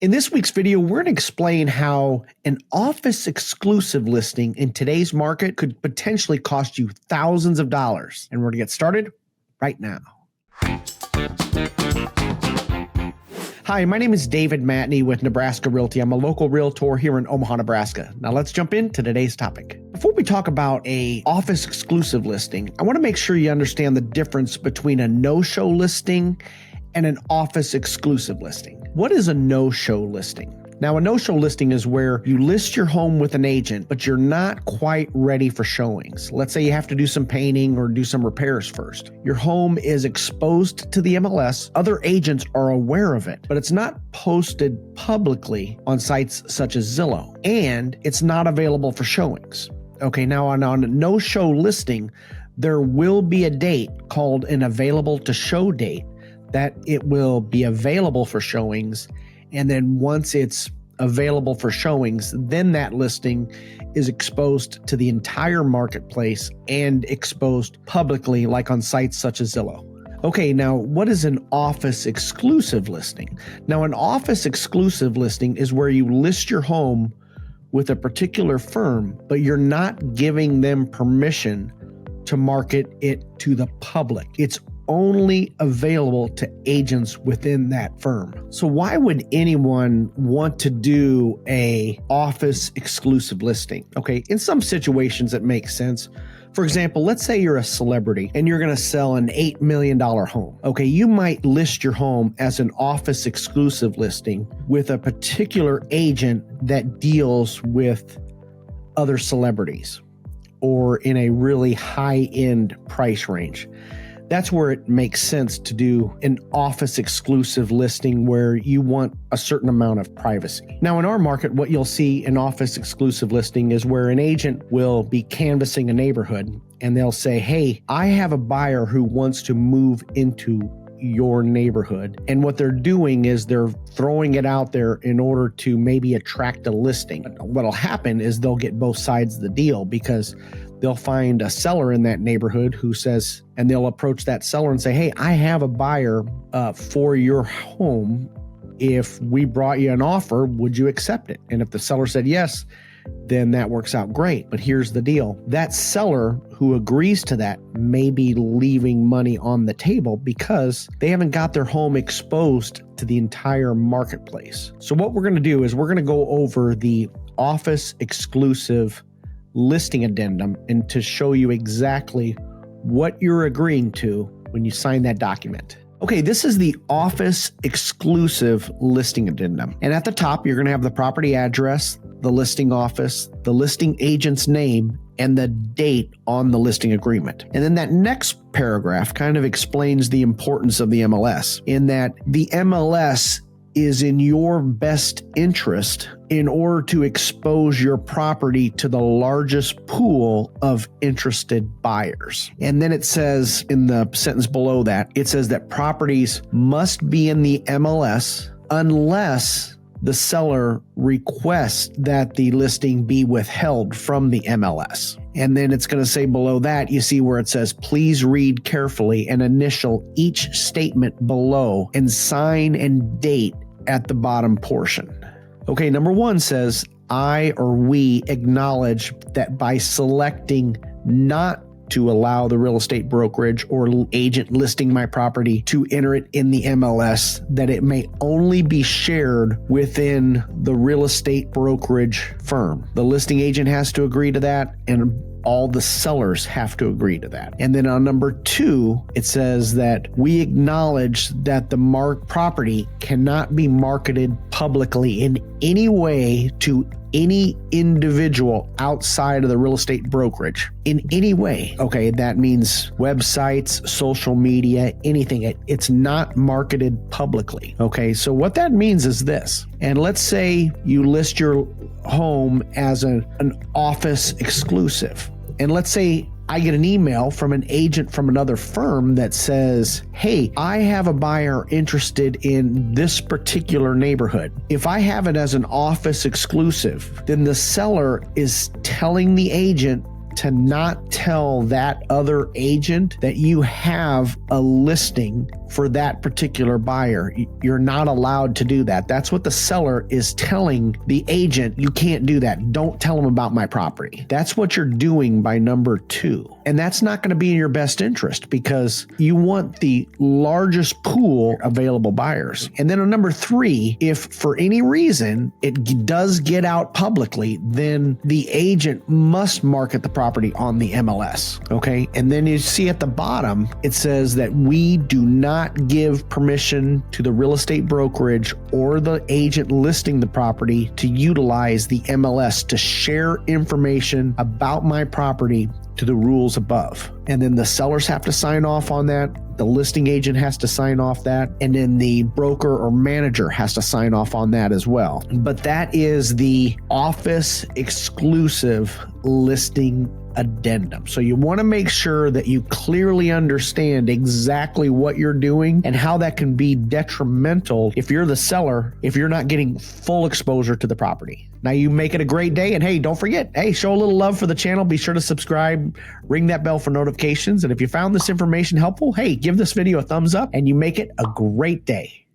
In this week's video, we're going to explain how an office exclusive listing in today's market could potentially cost you thousands of dollars. And we're going to get started right now. Hi, my name is David Matney with Nebraska Realty. I'm a local realtor here in Omaha, Nebraska. Now let's jump into today's topic. Before we talk about an office exclusive listing, I want to make sure you understand the difference between a no-show listing and an office exclusive listing. What is a no-show listing? Now, a no-show listing is where you list your home with an agent, but you're not quite ready for showings. Let's say you have to do some painting or do some repairs first. Your home is exposed to the MLS. Other agents are aware of it, but it's not posted publicly on sites such as Zillow, and it's not available for showings. Okay, now on a no-show listing, there will be a date called an available to show date that it will be available for showings. And then once it's available for showings, then that listing is exposed to the entire marketplace and exposed publicly, like on sites such as Zillow. Okay, now what is an office exclusive listing? Now, an office exclusive listing is where you list your home with a particular firm, but you're not giving them permission to market it to the public. It's only available to agents within that firm. So why would anyone want to do a office exclusive listing? Okay, in some situations it makes sense. For example, let's say you're a celebrity and you're going to sell an $8 million home. Okay, you might list your home as an office exclusive listing with a particular agent that deals with other celebrities or in a really high-end price range. That's where it makes sense to do an office exclusive listing where you want a certain amount of privacy. Now, in our market, what you'll see in office exclusive listing is where an agent will be canvassing a neighborhood and they'll say, hey, I have a buyer who wants to move into your neighborhood. And what they're doing is they're throwing it out there in order to maybe attract a listing. What'll happen is they'll get both sides of the deal because they'll find a seller in that neighborhood who says, and they'll approach that seller and say, hey, I have a buyer for your home. If we brought you an offer, would you accept it? And if the seller said yes, then that works out great. But here's the deal. That seller who agrees to that may be leaving money on the table because they haven't got their home exposed to the entire marketplace. So what we're going to do is we're going to go over the office exclusive listing addendum and to show you exactly what you're agreeing to when you sign that document. Okay, this is the office exclusive listing addendum. And at the top, you're going to have the property address, the listing office, the listing agent's name, and the date on the listing agreement. And then that next paragraph kind of explains the importance of the MLS in that the MLS is in your best interest in order to expose your property to the largest pool of interested buyers. And then it says in the sentence below that, it says that properties must be in the MLS unless the seller requests that the listing be withheld from the MLS. And then it's going to say below that, you see where it says, please read carefully and initial each statement below and sign and date at the bottom portion. Okay, number one says, I or we acknowledge that by selecting not to allow the real estate brokerage or agent listing my property to enter it in the MLS, that it may only be shared within the real estate brokerage firm. The listing agent has to agree to that, and all the sellers have to agree to that. And then on number two, it says that we acknowledge that the property cannot be marketed publicly in any way to any individual outside of the real estate brokerage in any way. Okay, that means websites, social media, anything. It's not marketed publicly. Okay, so what that means is this. And let's say you list your home as an office exclusive. And let's say I get an email from an agent from another firm that says, hey, I have a buyer interested in this particular neighborhood. If I have it as an office exclusive, then the seller is telling the agent to not tell that other agent that you have a listing for that particular buyer. You're not allowed to do that. That's what the seller is telling the agent. You can't do that. Don't tell them about my property. That's what you're doing by number 2. And that's not going to be in your best interest because you want the largest pool of available buyers. And then on number 3, if for any reason it does get out publicly, then the agent must market the property on the MLS. Okay. And then you see at the bottom, it says that we do not give permission to the real estate brokerage or the agent listing the property to utilize the MLS to share information about my property to the rules above. And then the sellers have to sign off on that. The listing agent has to sign off that. And then the broker or manager has to sign off on that as well. But that is the office exclusive listing addendum. So you want to make sure that you clearly understand exactly what you're doing and how that can be detrimental if you're the seller, if you're not getting full exposure to the property. Now you make it a great day, and hey, don't forget, hey, show a little love for the channel. Be sure to subscribe, ring that bell for notifications. And if you found this information helpful, hey, give this video a thumbs up and you make it a great day.